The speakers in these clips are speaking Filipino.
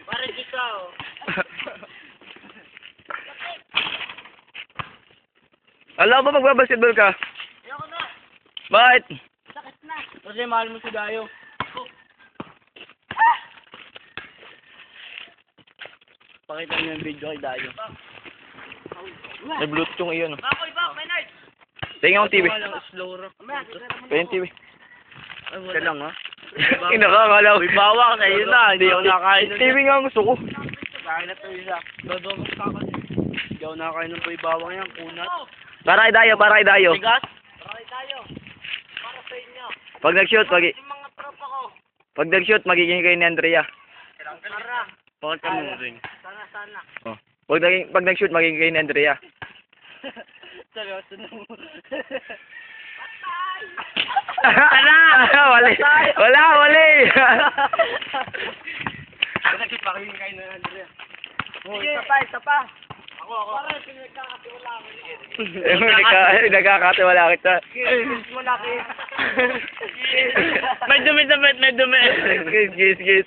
Parang ikaw. Alam mo ba magbabasketball ka? Ayoko na. Bakit? Sakit na. Kasi mahal mo si Dayo. Pakita niyo yung video kay Dayo. May Bluetooth yung iyon. Bakoy, Maynard! Tingnan akong TV. Slow rock. Kaya yung TV. Siya lang, ha? Inakakala ko. Uy, bawa ka sa'yo na. Hindi ako nakain nun. TV nga ang gusto ko. Kain na to isa. Babawang ka kasi. Hindi ako nakain ng puy bawang yan. Kunat. Para kay Dayo, para kay Dayo. Tigas? Para kay Dayo. Para sa inyo. Pag nag-shoot, Yung mga tropa ko. pag nag-shoot, magiging kayo ni Andrea. Para. Bakit ka mo ring? Sana. Oh. Pag nag-shoot, magiging kayo ni Andrea. Seryoso na mo. Wala! Wala! Pag nag-shoot, magiging kayo na Andrea. Oh, isa pa. Ako. Para pinagkakatiwala ako. Nagkakatiwala kita. Mo laki. May dumi. Gis.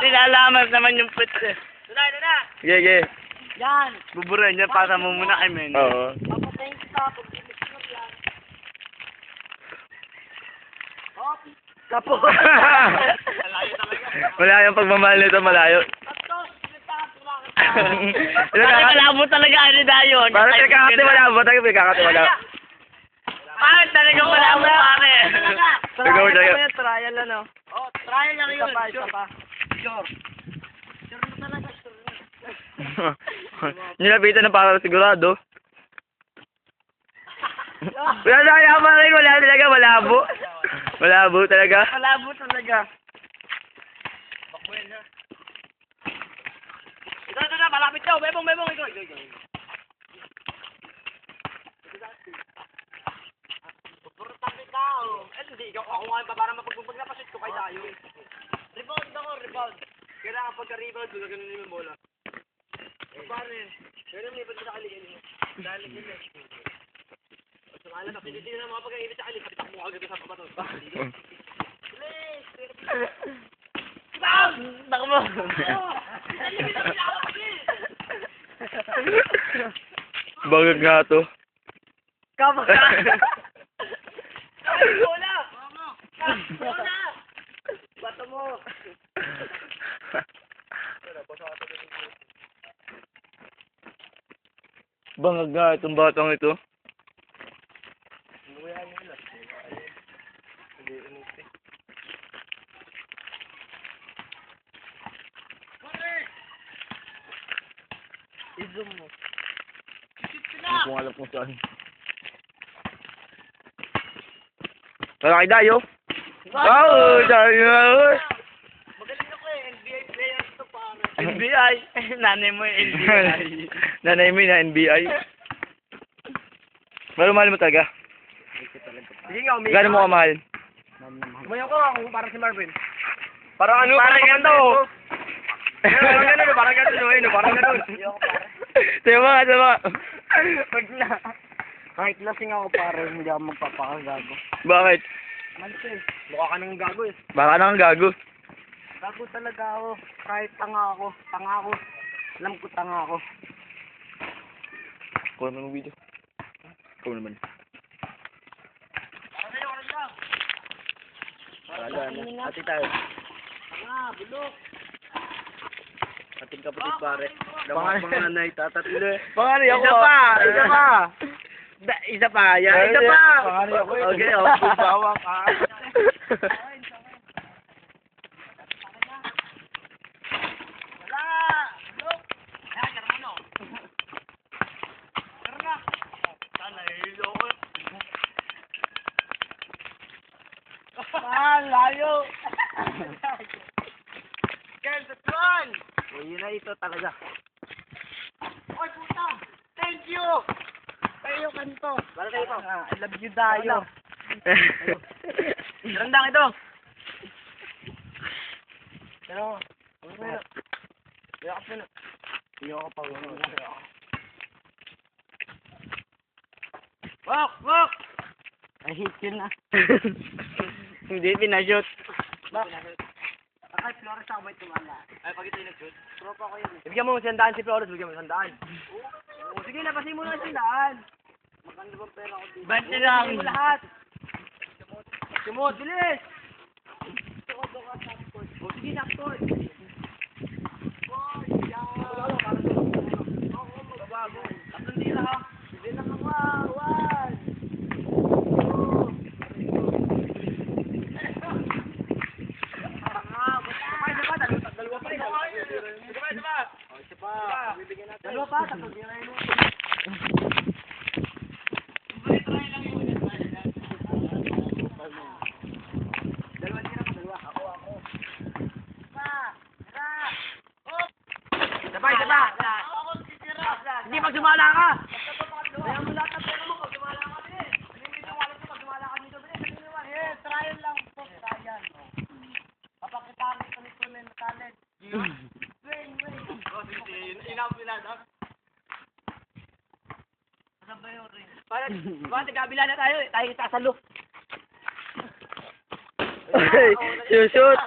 Nilalamas naman yung pit eh. Duna. Sige. Yan. Buburan niya para mo muna kay men. Oo. Papatayin kita pag bilis yan. Oh, kapo. Malayo talaga. Wala yung pagmamahal nito, malayo. Malabo talaga ani Dayo. Parang pinagkakatiwala mo, tayo pinagkakatiwala. Ah, talagang malabo pare. Ikaw talaga. Trial ano? Oh, trial lang yun. Isa pa. Sure na talaga, sure na. Nilapitan na para sigurado. Wala talaga, malabo. Malabo talaga. Malabo talaga. Bakwen ha. Ito na, malapit daw. Bebong, ikaw. Importante ka, oh. Hindi, ako nga pa para mapagbugbag na pasit ko kay Dayo. Rebound. Kailangan pagka-rebound, gaganunin mo yung bola. Pare, kaya naman iba sa kaligin mo. Dahil yun eh. Sumala na, hindi na mga pagka-init sa kaligin, kapitak mo agad sa papato. Please! Tako mo! Bagag nga to. Kapag ka! Bola! Bato mo! Bangag nga itong batang ito. I-zoom mo. Hindi ko alam kung saan. Para kay Dayo. Wow! Dayo! Magaling ako eh. NBA players to pare. NBA? Nanay mo yung NBA. Nanay mo na NBI. Mahal mo talaga. Sige nga, umiyak. Gano'n mo kamahal? Umayaw ko ako parang si Marvin. Parang ano? Parang ganito. Parang ganun. Sama. Pag na. Kahit lasing ako pare, hindi ako magpapakagago. Bakit? Manse, mukha ka nang gago eh. Baka nang gago. Gago talaga ako. Kahit tanga ako. Alam ko tanga ako. Kuha naman ng video. Kuha naman. Wala na. Ati tayo. Bulok. Ating kapatid pare. Mga naitatatuloy. Pangari ako. Isa pa. Isa pa. Pangari ako. Okay, bawa ka. Layo. Girls, that's one. Yun na ito talaga. Oy, puta! Thank you! Kayo kanto. Para kayo ito. I love you, Dayo. Randang ito. Pero, ano na? Kaya ka na. Iyo ka pa. Walk! I hate you na. Hindi, pinashoot. Akay, Flores ako may tumala. Ay, pag ito yung nag-shoot. Tropa ko yun. Ibigyan mo 100 si Flores, bigyan mo 100. Oo, sige, labasin mo na 100. Magkano bang pera ko dito? 20 lang. Sige mo lahat. Sumot, bilis! O, sige, nakpot. Tatlong tira ha. Hindi lang ako, awan. Dalawa pa. Dalawa pa, tatlong tira yun. Dalawa tira pa, dalawa. Ako. Sabay. Hindi, pag sumala ka. Kaya mo lahat ng pera mo, pag sumala ka din. Hindi nawalan ko, pag sumala ka dito. Yes, trial lang po, trial. Papakitaan ko nito na yung talent. Wait. Inapilad, ha? Ano ba yun, Rin? Parang tigabila na tayo, tayo sasalo. Shoot.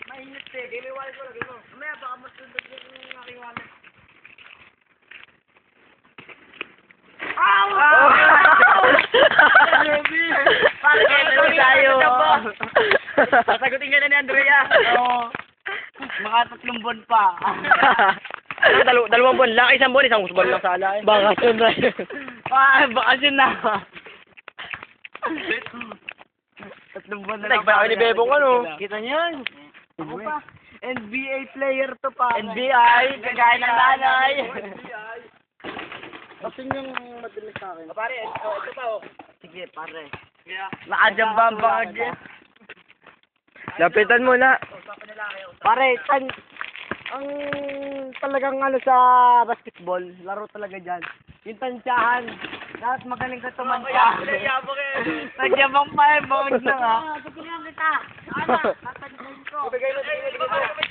Mainit eh. Game yung wallet ko, lagay mo. Mamaya baka masundot yung aking wallet. Parang tayo. Sasagutin ka na ni Andrea. Oo. Mga 3 buwan pa. Dalawang buwan lang, isang buwan, isang usbal lang sa ala. Bakasyon na yun. Bakasyon na. 3 buwan na lang. Nagbaya ni Bebong ano. Kita niyo yan? Ako pa. NBA player to pa. NBI, kagaya ng nanay. Kasi yung madalas sa akin. Pare, ito pa oh. Sige, pare. Nakadyan ba ang lapitan mo na. Pare, ang talagang ano sa basketball, laro talaga dyan. Yung tansyahan, lahat magaling ka tumansya. Nagyabang pa eh, bawag na nga. Sabihin kita, ano, tatansin ko. Ibigay mo, may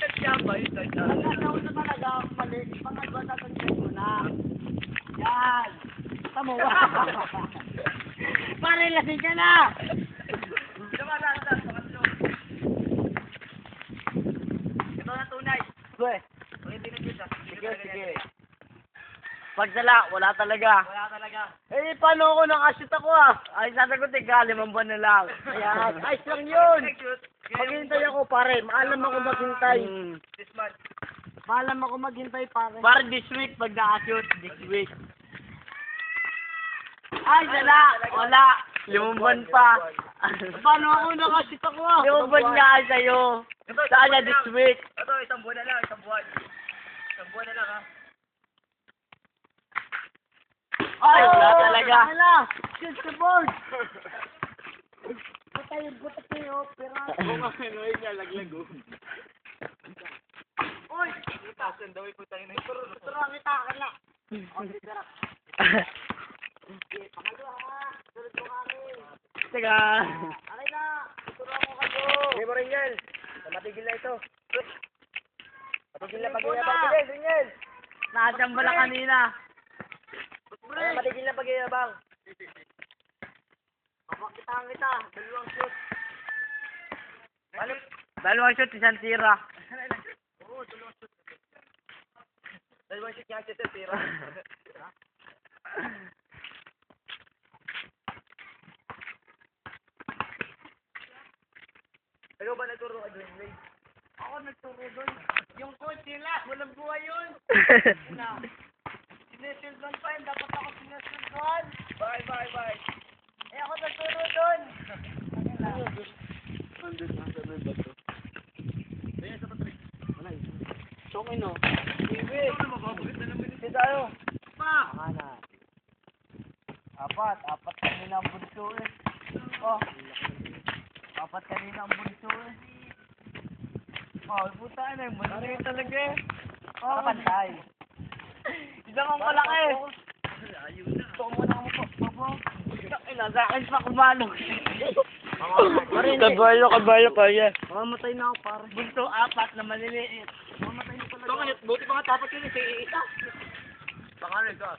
tansya ba? Nagkakaroon na talaga ako mali, pangalawa tatansin mo na. Yan. Tamo. Pare, lasing ka na. Ito na tunay. Sige. Pag sala, wala talaga. Eh, paano ako nakashoot ako ah? Ay, sasagutin ka, 5 buwan na lang. Ayan, ayos lang yun. Maghintay ako pare, maalam ako maghintay. Maalam ako maghintay pare. Para this week, pag nakashoot, this week. Ay, Wala. 5 buwan pa. Paano ako nakashoot ako ah? 5 buwan nga sa'yo. Sana this week. Ito, isang buwan na lang. Isang buwan na lang ha. Ay, wala talaga. Wala. Shoot the board. Buta kayo, pera. Oo nga, ano yun nga, laglago. Uy! Itasan daw ito tayo na ito. Turang kita ka na. Okay, tara. Pangalawa ha. Sunod mo kami. Teka. Aray na. Turang mo kayo. Hindi mo rin yan. Matigil na ito. Matigil na pag-iabang. Ringel. Nakachamba lang kanina. Matigil na pag-iabang. Papakitaan kita. Dalawang shoot. Dalawang shoot, isang tira. Oo, dalawang shoot. Dalawang shoot niya, isang tira. Ikaw ba nagturo ka doon, Ray? Ako nagturo doon. Yung coach nila, walang buhay yun. Sinesilvan pa yun, dapat ako sinesilvan. Bye. Eh ako nagturo doon. Sokay no. Sige. Hindi tayo. Pa! Kanan. Apat kanina ang bunso eh. Oh. Apat kanina ang bunso eh. Oh, puta na, malaki talaga eh. Oh, Kapantay. Isa kang malaki. Gusto ko muna ako po. Sa akin pa kumano. Kabayo pa yan. Mamamatay na ako pare. Bunso 4 na maliliit. Mamatay na talaga. Buti pa nga tapat yun eh. Isa. Pangalan ka.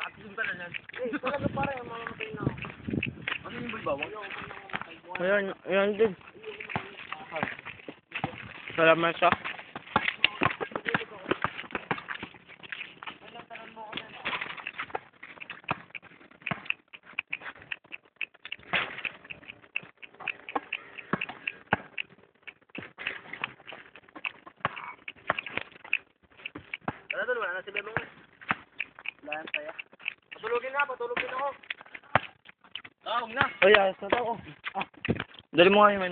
Atulog ka na yan. Talaga pare, mamamatay na ako. Ano yung bulbawang? Ayan din. Salamat sa. Wala doon, wala na si Bebong. Wala yan saya. Patulogin ako. Huwag na. Ay, ayos na to. Dali mo nga yung may